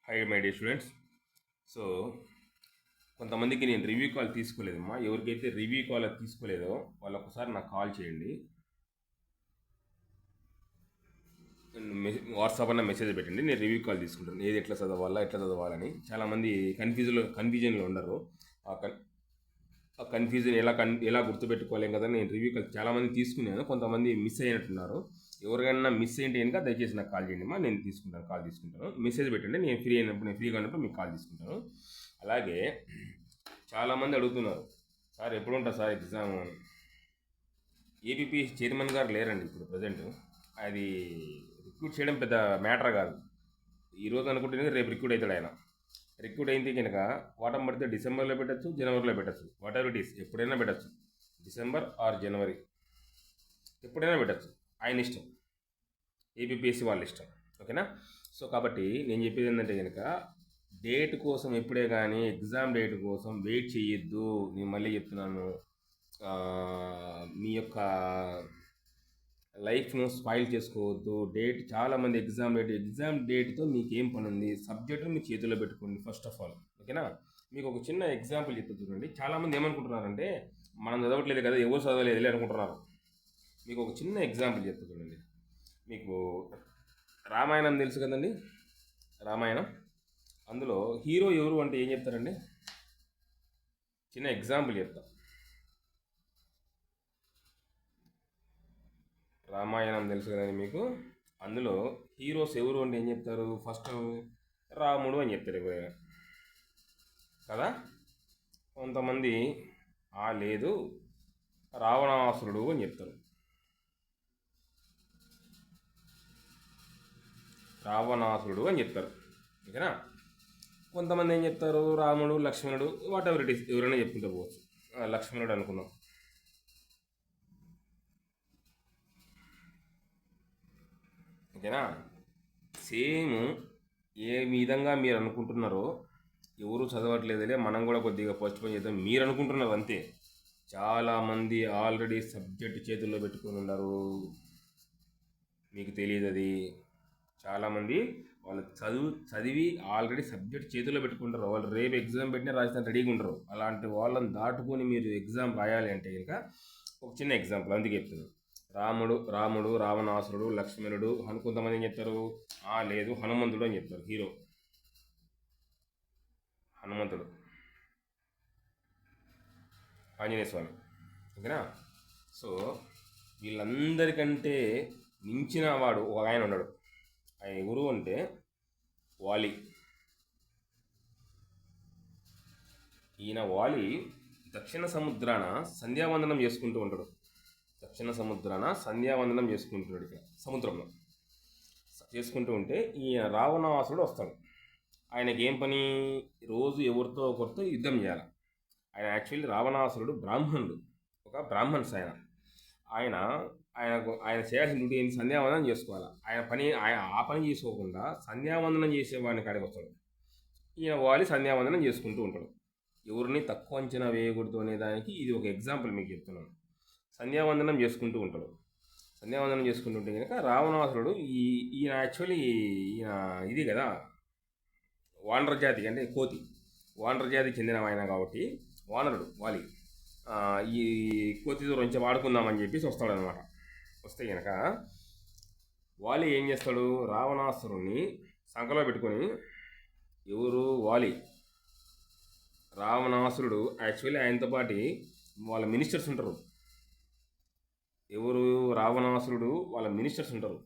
High my day students. So కొంతమందికి నేను review call తీసుకోలేదమ్మా. ఎవరికైతే రివ్యూ కాల్ తీసుకోలేదో వాళ్ళు ఒకసారి నాకు కాల్ చేయండి. వాట్సాప్ అన్న మెసేజ్ పెట్టండి, నేను రివ్యూ కాల్ తీసుకుంటాను. ఏది ఎట్లా చదవాలని చాలామంది కన్ఫ్యూజన్లో ఉండరు. ఆ కన్ ఆ కన్ఫ్యూజన్ ఎలా గుర్తుపెట్టుకోలేం కదా. నేను రివ్యూ కాల్ చాలామంది తీసుకున్నాను, కొంతమంది మిస్ అయినట్టున్నారు. ఎవరికైనా మిస్ అయ్యింటే కనుక దయచేసి నాకు కాల్ చేయండి. నేను కాల్ తీసుకుంటాను. మెసేజ్ పెట్టండి, నేను ఫ్రీగా ఉన్నప్పుడు మీకు కాల్ తీసుకుంటాను. అలాగే చాలామంది అడుగుతున్నారు, సార్ ఎప్పుడు ఉంటుంది సార్ ఎగ్జామ్ అని. ఏపీపీ చైర్మన్ గారు లేరండి ఇప్పుడు ప్రజెంట్. అది రిక్రూట్ చేయడం పెద్ద మ్యాటర్ కాదు. ఈరోజు అనుకుంటే రేపు రిక్రూట్ అవుతాడు ఆయన. రిక్రూట్ అయింది కనుక వాటం పడితే డిసెంబర్లో పెట్టచ్చు, జనవరిలో పెట్టచ్చు, వాట్ ఎవర్ ఇట్ ఈస్, ఎప్పుడైనా పెట్టచ్చు. డిసెంబర్ ఆర్ జనవరి ఎప్పుడైనా పెట్టచ్చు, ఆయన ఇష్టం. ఏపీఎస్సీ వాళ్ళ ఇష్టం. ఓకేనా. సో కాబట్టి నేను చెప్పేది ఏంటంటే కనుక డేట్ కోసం ఎప్పుడే కానీ ఎగ్జామ్ డేట్ కోసం వెయిట్ చేయొద్దు. నేను మళ్ళీ చెప్తున్నాను, మీ యొక్క లైఫ్ను స్పాయిల్ చేసుకోవద్దు. డేట్ చాలామంది ఎగ్జామ్ డేట్తో మీకు ఏం పని ఉంది, సబ్జెక్టును మీ చేతిలో పెట్టుకోండి ఫస్ట్ ఆఫ్ ఆల్. ఓకేనా. మీకు ఒక చిన్న ఎగ్జాంపుల్ చెప్తా చూడండి. చాలామంది ఏమనుకుంటున్నారంటే మనం చదవట్లేదు కదా, ఎవరు చదవలేదు అనుకుంటున్నారు. మీకు ఒక చిన్న ఎగ్జాంపుల్ చెప్తా చూడండి. మీకు రామాయణం తెలుసు కదండి, రామాయణం. అందులో హీరో ఎవరు అంటే ఏం చెప్తారండి? చిన్న ఎగ్జాంపుల్ చెప్తా. రామాయణం తెలుసు కదండి మీకు. అందులో హీరోస్ ఎవరు అంటే ఏం చెప్తారు? ఫస్ట్ రాముడు అని చెప్తారు ఎవరైనా కదా. కొంతమంది లేదు రావణాసురుడు అని చెప్తారు. రావణాసురుడు అని చెప్తారు. ఓకేనా. కొంతమంది ఏం చెప్తారు? రాముడు, లక్ష్మణుడు, వాట్ ఎవర్ ఇట్ ఈస్, ఎవరైనా చెప్పుకుంటూ పోవచ్చు. లక్ష్మణుడు అనుకుందాం. ఓకేనా. సేమ్ ఏ విధంగా మీరు అనుకుంటున్నారో, ఎవరు చదవట్లేదులే మనం కూడా కొద్దిగా పోస్ట్ పోన్ చేద్దాం మీరు అనుకుంటున్నారు అంతే. చాలామంది ఆల్రెడీ సబ్జెక్ట్ చేతుల్లో పెట్టుకొని ఉన్నారు, మీకు తెలియదు అది. చాలామంది వాళ్ళు చదివి ఆల్రెడీ సబ్జెక్ట్ చేతిలో పెట్టుకుంటారు. వాళ్ళు రేపు ఎగ్జామ్ పెట్టినా రాసిన రెడీగా ఉంటారు. అలాంటి వాళ్ళని దాటుకొని మీరు ఎగ్జామ్ రాయాలి అంటే కనుక ఒక చిన్న ఎగ్జాంపుల్ అందుకే చెప్తున్నాను. రాముడు, రావణాసురుడు, లక్ష్మణుడు. కొంతమంది ఏం చెప్తారు? లేదు హనుమంతుడు అని చెప్తారు. హీరో హనుమంతుడు, ఆంజనేయ స్వామి. ఓకేనా. సో వీళ్ళందరికంటే మించిన వాడు ఒక ఆయన ఉన్నాడు. ఆయన ఎవరు అంటే వాలి. ఈయన వాలి దక్షిణ సముద్రాన సంధ్యావందనం చేసుకుంటూ ఉంటాడు. చేసుకుంటున్నాడు ఇక్కడ సముద్రంలో చేసుకుంటూ ఉంటే ఈయన రావణాసురుడు వస్తాడు. ఆయనకి ఏం పని? రోజు ఎవరితో ఒకరితో యుద్ధం చేయాలి. ఆయన యాక్చువల్లీ రావణాసురుడు బ్రాహ్మణుడు, ఒక బ్రాహ్మణ్స్ ఆయన చేయాల్సిన డ్యూటీ ఏంటి? సంధ్యావందనం చేసుకోవాలి. ఆ పని చేసుకోకుండా సంధ్యావందనం చేసేవాడిని కాడికి వస్తాడు. ఈయన వాలి సంధ్యావందనం చేసుకుంటూ ఉంటాడు. ఎవరిని తక్కువ అంచనా వేయకూడదు అనే దానికి ఇది ఒక ఎగ్జాంపుల్ మీకు చెప్తున్నాను. సంధ్యావందనం చేసుకుంటుంటే కనుక రావణాసురుడు ఈయన యాక్చువల్లీ ఇది కదా, వానర జాతికి అంటే కోతి, వానర జాతికి చెందిన ఆయన కాబట్టి వానరుడు వాలి ఈ కోతితో కొంచెం వాడుకుందామని చెప్పేసి వస్తాడనమాట. వస్తే కనుక వాలి ఏం చేస్తాడు? రావణాసురుణ్ణి సంకలో పెట్టుకొని, ఎవరు? వాలి. రావణాసురుడు యాక్చువల్లీ ఆయనతో పాటు వాళ్ళ మినిస్టర్స్ ఉంటారు. ఎవరు? రావణాసురుడు వాళ్ళ మినిస్టర్స్ ఉంటారు.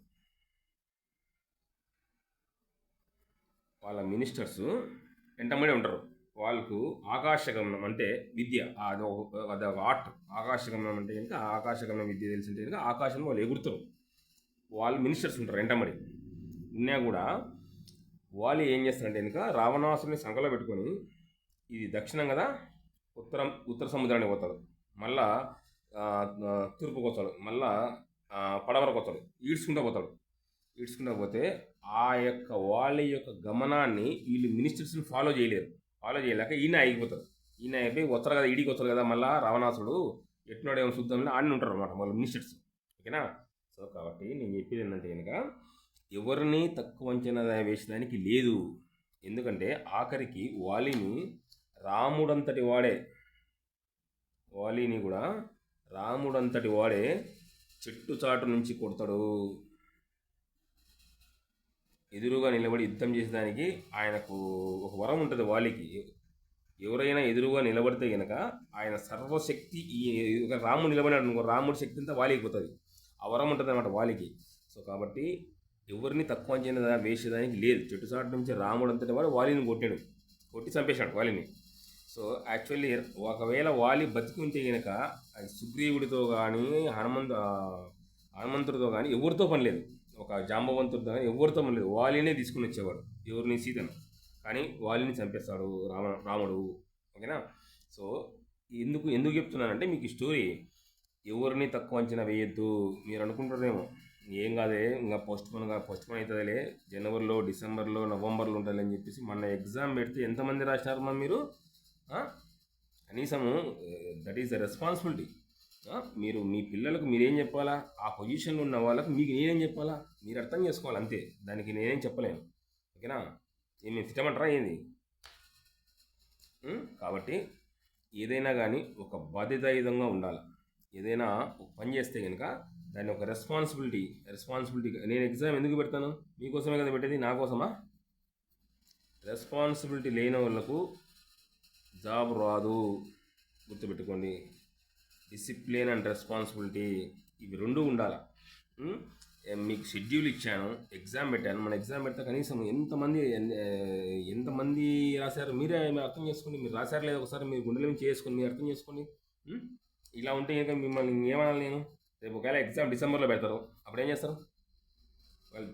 వాళ్ళ మినిస్టర్స్ వెంటబడి ఉంటారు. వాళ్ళకు ఆకాశగమనం అంటే విద్య, అదొక ఆర్ట్. ఆకాశగమనం అంటే కనుక ఆకాశగమనం విద్య తెలిసింటే కనుక ఆకాశంలో వాళ్ళు ఎగురుతారు. వాళ్ళు మినిస్టర్స్ ఉంటారు వెంటబడి. ఉన్నా కూడా వాళ్ళు ఏం చేస్తారంటే కనుక రావణాసురుని సంకలో పెట్టుకొని, ఇది దక్షిణం కదా, ఉత్తర సముద్రానికి పోతాడు, మళ్ళా తూర్పుకు వస్తాడు, మళ్ళా పడవరకు వస్తాడు, ఈడ్చుకుంటూ పోతే వాళ్ళ యొక్క గమనాన్ని వీళ్ళు మినిస్టర్స్ని ఫాలో చేయలేక ఈయన అయిపోయి వస్తారు కదా, ఈడికి వస్తారు కదా. మళ్ళీ రావణాసుడు ఎట్టినాడు ఏమో చూద్దామని ఆడిని ఉంటారు అనమాట వాళ్ళ మినిస్టర్స్. ఓకేనా. సో కాబట్టి నేను చెప్పేది ఏంటంటే కనుక ఎవరిని తక్కువ అంచనా వేసేదానికి లేదు. ఎందుకంటే ఆఖరికి వాలిని కూడా రాముడంతటి వాడే చెట్టు చాటు నుంచి కొడతాడు. ఎదురుగా నిలబడి యుద్ధం చేసేదానికి ఆయనకు ఒక వరం ఉంటుంది వాలికి. ఎవరైనా ఎదురుగా నిలబడితే గనక ఆయన సర్వశక్తి రాముడు నిలబడినాడు అనుకో, రాముడి శక్తి అంతా వాలికి పోతుంది. ఆ వరం ఉంటుంది అనమాట వాలికి. సో కాబట్టి ఎవరిని తక్కువ అంచనా వేసేదానికి లేదు. చెట్టు చాటు నుంచి రాముడు అంతటి వాడు వాలిని కొట్టి చంపేశాడు వాలిని. సో యాక్చువల్లీ ఒకవేళ వాలి బతికి ఉంటే కనుక సుగ్రీవుడితో కానీ హనుమంతుడితో కానీ ఎవరితో పని లేదు, ఒక జాంబవంతుడితో కానీ ఎవరితో పని లేదు. వాలినే తీసుకుని వచ్చేవాడు ఎవరిని, సీతను. కానీ వాలిని చంపేస్తాడు రాముడు. ఓకేనా? సో ఎందుకు చెప్తున్నానంటే మీకు ఈ స్టోరీ ఎవరిని తక్కువ అంచనా వేయొద్దు. మీరు అనుకుంటారేమో ఏం కాదే, ఇంకా పోస్ట్ పోన్ అవుతుందిలే, జనవరిలో, డిసెంబర్లో, నవంబర్లో ఉంటుంది అని చెప్పేసి. మొన్న ఎగ్జామ్ పెడితే ఎంతమంది రాసినారమ్మా మీరు? కనీసము దట్ ఈస్ ద రెస్పాన్సిబిలిటీ. మీరు మీ పిల్లలకు మీరేం చెప్పాలా, ఆ పొజిషన్లో ఉన్న వాళ్ళకు మీకు నేనేం చెప్పాలా, మీరు అర్థం చేసుకోవాలి అంతే. దానికి నేనేం చెప్పలేను. ఓకేనా? ఏమి తిట్టమంటారా ఏంది? కాబట్టి ఏదైనా కానీ ఒక బాధ్యతాయుతంగా ఉండాలి. ఏదైనా ఒక పని చేస్తే కనుక దాన్ని ఒక రెస్పాన్సిబిలిటీ. నేను ఎగ్జామ్ ఎందుకు పెడతాను? మీకోసమే కదా పెట్టేది, నా కోసమా? రెస్పాన్సిబిలిటీ లేని వాళ్ళకు జాబ్ రాదు, గుర్తుపెట్టుకోండి. డిసిప్లిన్ అండ్ రెస్పాన్సిబిలిటీ ఇవి రెండు ఉండాలి. మీకు షెడ్యూల్ ఇచ్చాను, ఎగ్జామ్ పెట్టాను. మన ఎగ్జామ్ పెడితే కనీసం ఎంతమంది రాశారు మీరే అర్థం చేసుకోండి. మీరు రాశారు లేదా ఒకసారి మీరు గుండెల నుంచి చేసుకొని మీరు అర్థం చేసుకోండి. ఇలా ఉంటే ఇంకా మిమ్మల్ని ఏమనాలి నేను? రేపు ఒకవేళ ఎగ్జామ్ డిసెంబర్లో పెడతారు, అప్పుడు ఏం చేస్తారు? వాళ్ళు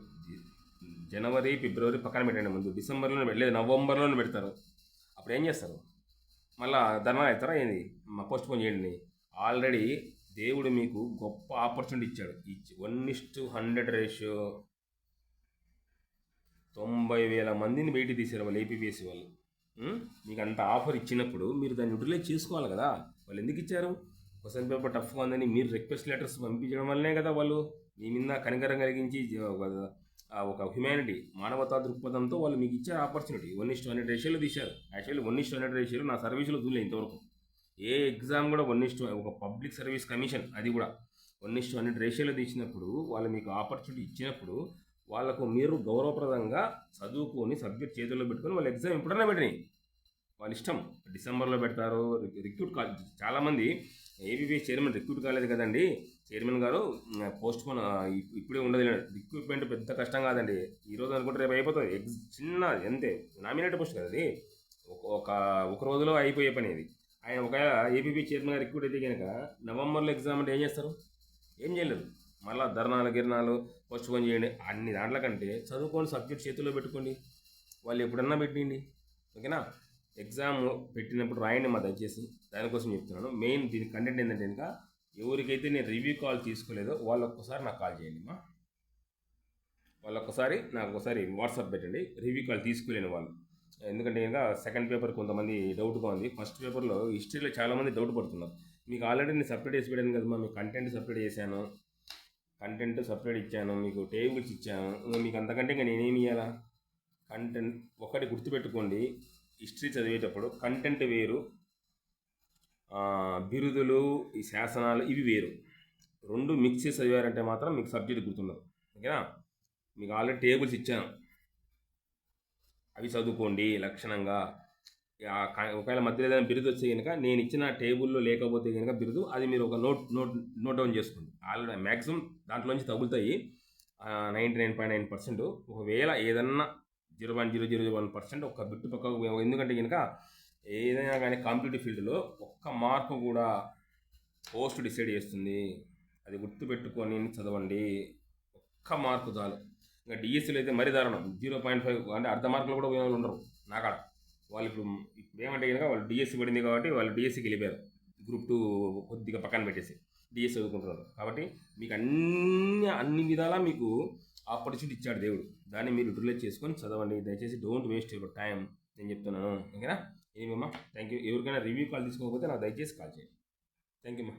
జనవరి, ఫిబ్రవరి పక్కన పెట్టండి, ముందు డిసెంబర్లోనే పెట్టలేదు, నవంబర్లోనే పెడతారు. అప్పుడు ఏం చేస్తారు? మళ్ళీ ధర్నా అవుతారా ఏంది? పోస్ట్ పోన్ చేయండి. ఆల్రెడీ దేవుడు మీకు గొప్ప ఆపర్చునిటీ ఇచ్చాడు. 1:100 రేషియో 90,000 మందిని బయటికి తీశారు వాళ్ళు, ఏపీపీఎస్సీ వాళ్ళు. మీకు అంత ఆఫర్ ఇచ్చినప్పుడు మీరు దాన్ని యూటిలైజ్ చేసుకోవాలి కదా. వాళ్ళు ఎందుకు ఇచ్చారు? క్వశ్చన్ పేపర్ టఫ్గా ఉందని మీరు రిక్వెస్ట్ లెటర్స్ పంపించడం వల్లనే కదా వాళ్ళు మీ మీద కనికరం కలిగించి ఒక హ్యుమానిటీ, మానవతా దృక్పథంతో వాళ్ళు మీకు ఇచ్చారు ఆపర్చునిటీ. 1:100 రేషియోలో తీశారు. యాక్చువల్లీ 1:100 రేషియోలో నా సర్వీసులో చూడలేదు ఇంతవరకు. ఏ ఎగ్జామ్ కూడా ఒక పబ్లిక్ సర్వీస్ కమిషన్ అది కూడా 1:100 రేషియోలో తీసినప్పుడు వాళ్ళు మీకు ఆపర్చునిటీ ఇచ్చినప్పుడు వాళ్ళకు మీరు గౌరవప్రదంగా చదువుకొని సబ్జెక్ట్ చేతుల్లో పెట్టుకొని వాళ్ళు ఎగ్జామ్ ఎప్పుడన్నా పెట్టినాయి. వాళ్ళ ఇష్టం. డిసెంబర్లో పెడతారు. రిక్రూట్ కాలేదు చాలామంది. ఏబీపీఎస్ చైర్మన్ రిక్రూట్ కాలేదు కదండి, చైర్మన్ గారు పోస్ట్ పోన్ ఇప్పుడే ఉండదు. రిక్రూట్మెంట్ పెద్ద కష్టం కాదండి, ఈరోజు అనుకుంటే రేపు అయిపోతుంది. చిన్న అంతే, నామినేట్ పోస్ట్ కదా అది, ఒక రోజులో అయిపోయే పని అది. ఆయన ఒకవేళ ఏపీపీ చైర్మన్ రిక్రూట్ అయితే కనుక నవంబర్లో ఎగ్జామ్ అంటే ఏం చేస్తారు? ఏం చేయలేరు. మళ్ళీ ధర్నాలు పోస్ట్ పోన్ చేయండి. అన్ని దాంట్ల కంటే చదువుకోండి, సబ్జెక్ట్ చేతుల్లో పెట్టుకోండి. వాళ్ళు ఎప్పుడన్నా పెట్టండి. ఓకేనా? ఎగ్జామ్ పెట్టినప్పుడు రాయండి మా, దయచేసి. దానికోసం చెప్తున్నాను. మెయిన్ దీని కంటెంట్ ఏంటంటే కనుక ఎవరికైతే నేను రివ్యూ కాల్ తీసుకోలేదో వాళ్ళు ఒక్కసారి నాకు కాల్ చేయండి మా. నాకు ఒకసారి వాట్సాప్ పెట్టండి, రివ్యూ కాల్ తీసుకోలేని వాళ్ళు. ఎందుకంటే ఇంకా సెకండ్ పేపర్ కొంతమంది డౌట్గా ఉంది. ఫస్ట్ పేపర్లో హిస్టరీలో చాలామంది డౌట్ పడుతున్నారు. మీకు ఆల్రెడీ నేను సపరేట్ చేసి పెట్టాను కదమ్మా. మీకు కంటెంట్ సపరేట్ ఇచ్చాను, మీకు టేబుల్స్ ఇచ్చాను. మీకు అంతకంటే ఇంకా నేనేమి ఇవ్వాలా? కంటెంట్ ఒకటి గుర్తుపెట్టుకోండి, హిస్టరీ చదివేటప్పుడు కంటెంట్ వేరు, బిరుదులు, ఈ శాసనాలు ఇవి వేరు. రెండు మిక్స్ చేసి చదివారంటే మాత్రం మీకు సబ్జెక్ట్ గుర్తుండదు. ఓకేనా? మీకు ఆల్రెడీ టేబుల్స్ ఇచ్చాను, అవి చదువుకోండి లక్షణంగా. ఒకవేళ మధ్యలో ఏదైనా బిరుదు వచ్చే కనుక నేను ఇచ్చిన టేబుల్లో లేకపోతే కనుక బిరుదు, అది మీరు ఒక నోట్ డౌన్ చేసుకోండి. ఆల్రెడీ మ్యాక్సిమం దాంట్లోంచి తగులుతాయి 99.9%. ఒకవేళ ఏదన్నా 0.001% ఒక బిట్టు పక్కకు. ఎందుకంటే కనుక ఏదైనా కానీ కాంపిటేటివ్ ఫీల్డ్లో ఒక్క మార్కు కూడా పోస్ట్ డిసైడ్ చేస్తుంది. అది గుర్తుపెట్టుకొని చదవండి. ఒక్క మార్కు చాలు. ఇంకా డిఎస్సీలో అయితే మరీ దారుణం, 0.5 అంటే అర్ధ మార్కులు కూడా పోయిన వాళ్ళు ఉండరు నాకాడ. వాళ్ళు ఇప్పుడు ఏమంటే కనుక వాళ్ళు డిఎస్సీ పడింది కాబట్టి వాళ్ళు డిఎస్సీకి వెళ్ళిపోయారు. గ్రూప్ 2 కొద్దిగా పక్కన పెట్టేసి డిఎస్సీ చదువుకుంటున్నారు. కాబట్టి మీకు అన్ని విధాలా మీకు ఆపర్చునిటీ ఇచ్చాడు దేవుడు. దాన్ని మీరు యూటిలైజ్ చేసుకొని చదవండి. దయచేసి డోంట్ వేస్ట్ యువర్ టైం, నేను చెప్తున్నాను. ఓకేనా? ఏమమ్మా, థ్యాంక్ యూ. ఎవరికైనా రివ్యూ కాల్ తీసుకోకపోతే నాకు దయచేసి కాల్ చేయండి. థ్యాంక్ యూ అమ్మా.